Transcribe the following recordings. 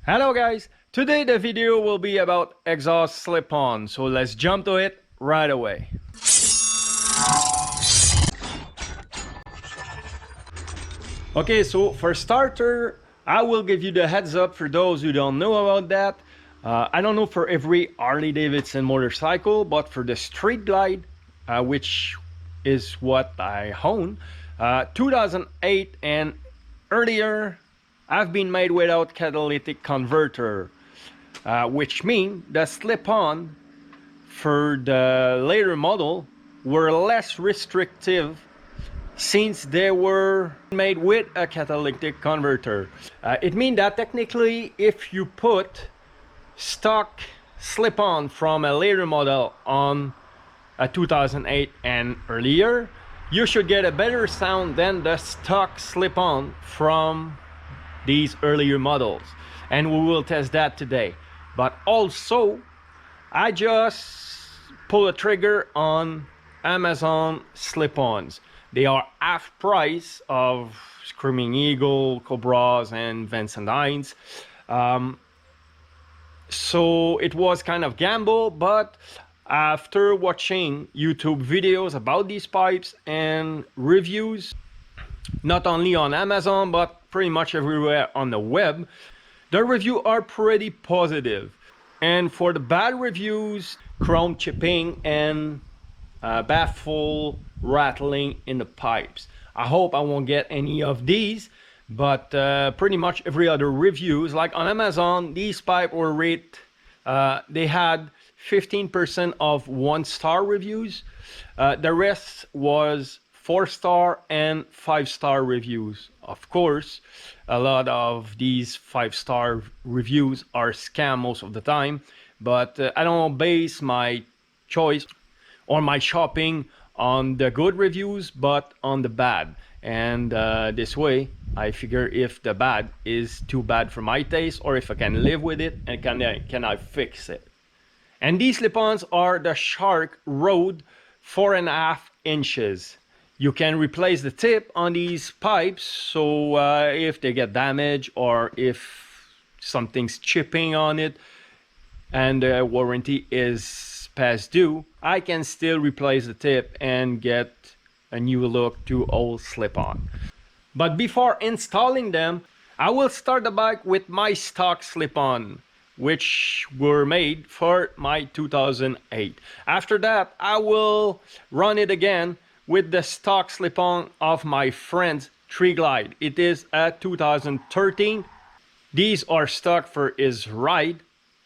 Hello guys, today the video will be about exhaust slip-on, so let's jump to it right away. Okay, so for starter, I will give you the heads up for those who don't know about that. I don't know for every Harley Davidson motorcycle, but for the Street Glide, which is what I own, 2008 and earlier, I've been made without catalytic converter, which means the slip-on for the later model were less restrictive since they were made with a catalytic converter. It means that technically if you put stock slip-on from a later model on a 2008 and earlier, you should get a better sound than the stock slip-on from these earlier models, and we will test that today. But also I just pull a trigger on Amazon slip-ons. They are half price of Screaming Eagle, Cobras and Vincent Hines, so it was kind of gamble, but after watching YouTube videos about these pipes and reviews, not only on Amazon but pretty much everywhere on the web, the reviews are pretty positive. And for the bad reviews, chrome chipping and baffle rattling in the pipes, I hope I won't get any of these, but pretty much every other reviews, like on Amazon, these pipes were rated, they had 15% of 1-star reviews, the rest was 4-star and 5-star reviews. Of course, a lot of these 5-star reviews are scam most of the time, but I don't base my choice or my shopping on the good reviews but on the bad, and this way I figure if the bad is too bad for my taste or if I can live with it and can I fix it. And these slip-ons are the Shark Road 4.5 inches. You can replace the tip on these pipes, so if they get damaged or if something's chipping on it and the warranty is past due, I can still replace the tip and get a new look to old slip-on. But before installing them, I will start the bike with my stock slip-on, which were made for my 2008. After that, I will run it again with the stock slip-on of my friend's Tree Glide. It is a 2013. These are stock for his ride,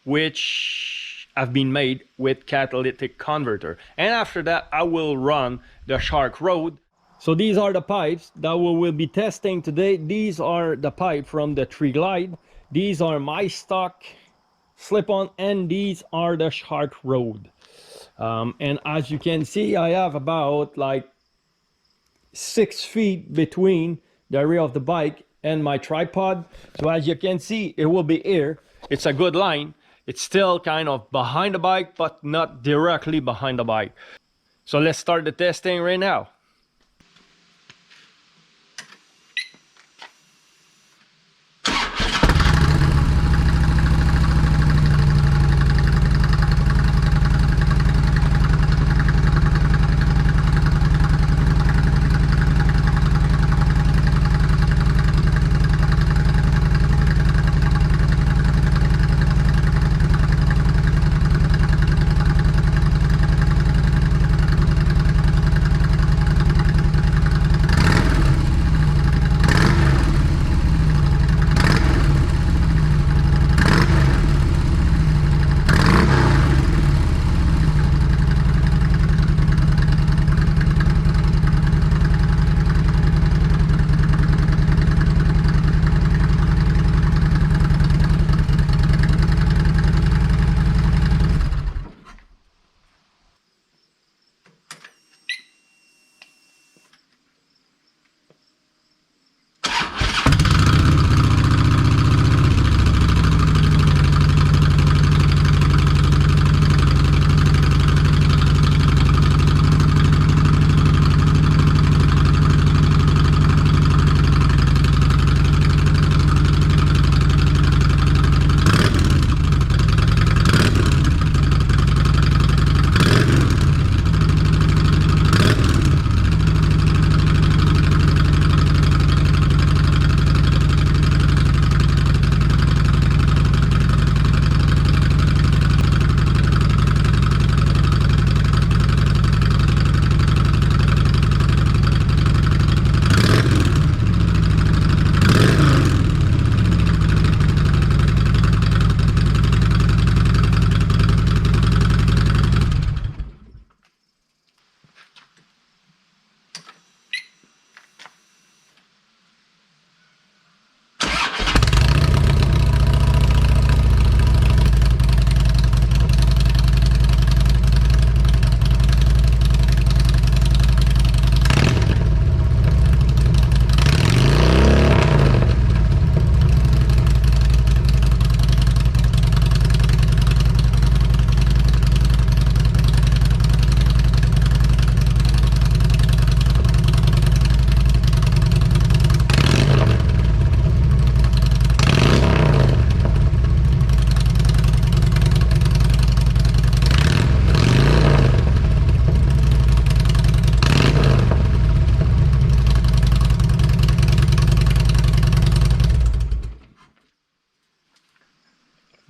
which have been made with catalytic converter. And after that, I will run the Shark Road. So these are the pipes that we will be testing today. These are the pipe from the Tree Glide. These are my stock slip-on, and these are the Shark Road. And as you can see, I have about like 6 feet between the rear of the bike and my tripod. So as you can see, it will be here. It's a good line. It's still kind of behind the bike, but not directly behind the bike. So let's start the testing right now.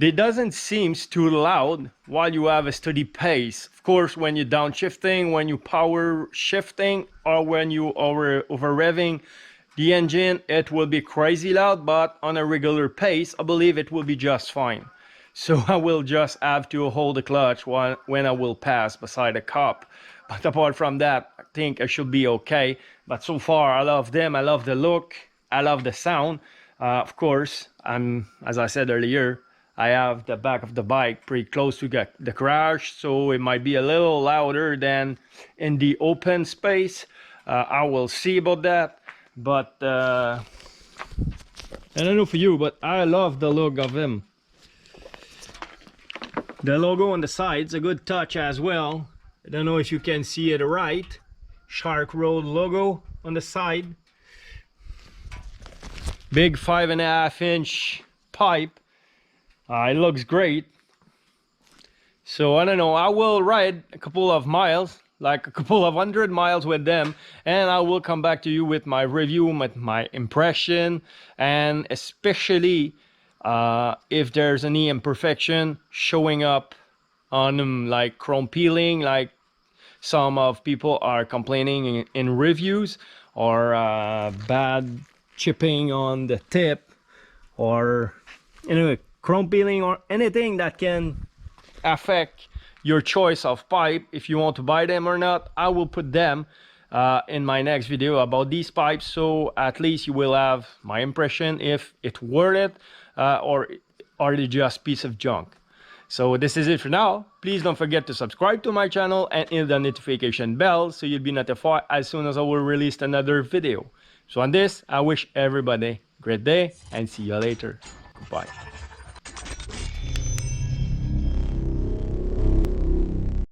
It doesn't seem too loud while you have a steady pace. Of course, when you're downshifting, when you power shifting, or when you over revving the engine, it will be crazy loud, but on a regular pace, I believe it will be just fine. So I will just have to hold the clutch when I will pass beside a cop. But apart from that, I think I should be okay. But so far, I love them. I love the look. I love the sound. Of course, as I said earlier, I have the back of the bike pretty close to the garage, so it might be a little louder than in the open space. I will see about that. But I don't know for you, but I love the look of him. The logo on the side's a good touch as well. I don't know if you can see it right. Shark Road logo on the side. Big 5.5-inch pipe. It looks great. So I don't know, I will ride a couple of miles, like a couple of 100 miles with them, and I will come back to you with my review, with my impression, and especially if there's any imperfection showing up on them, like chrome peeling, like some of people are complaining in reviews, or bad chipping on the tip, or anyway, chrome peeling, or anything that can affect your choice of pipe, if you want to buy them or not. I will put them in my next video about these pipes, so at least you will have my impression if it's worth it, or are they just piece of junk. So this is it for now. Please don't forget to subscribe to my channel and hit the notification bell so you'll be notified as soon as I will release another video. So on this, I wish everybody a great day and see you later. Goodbye.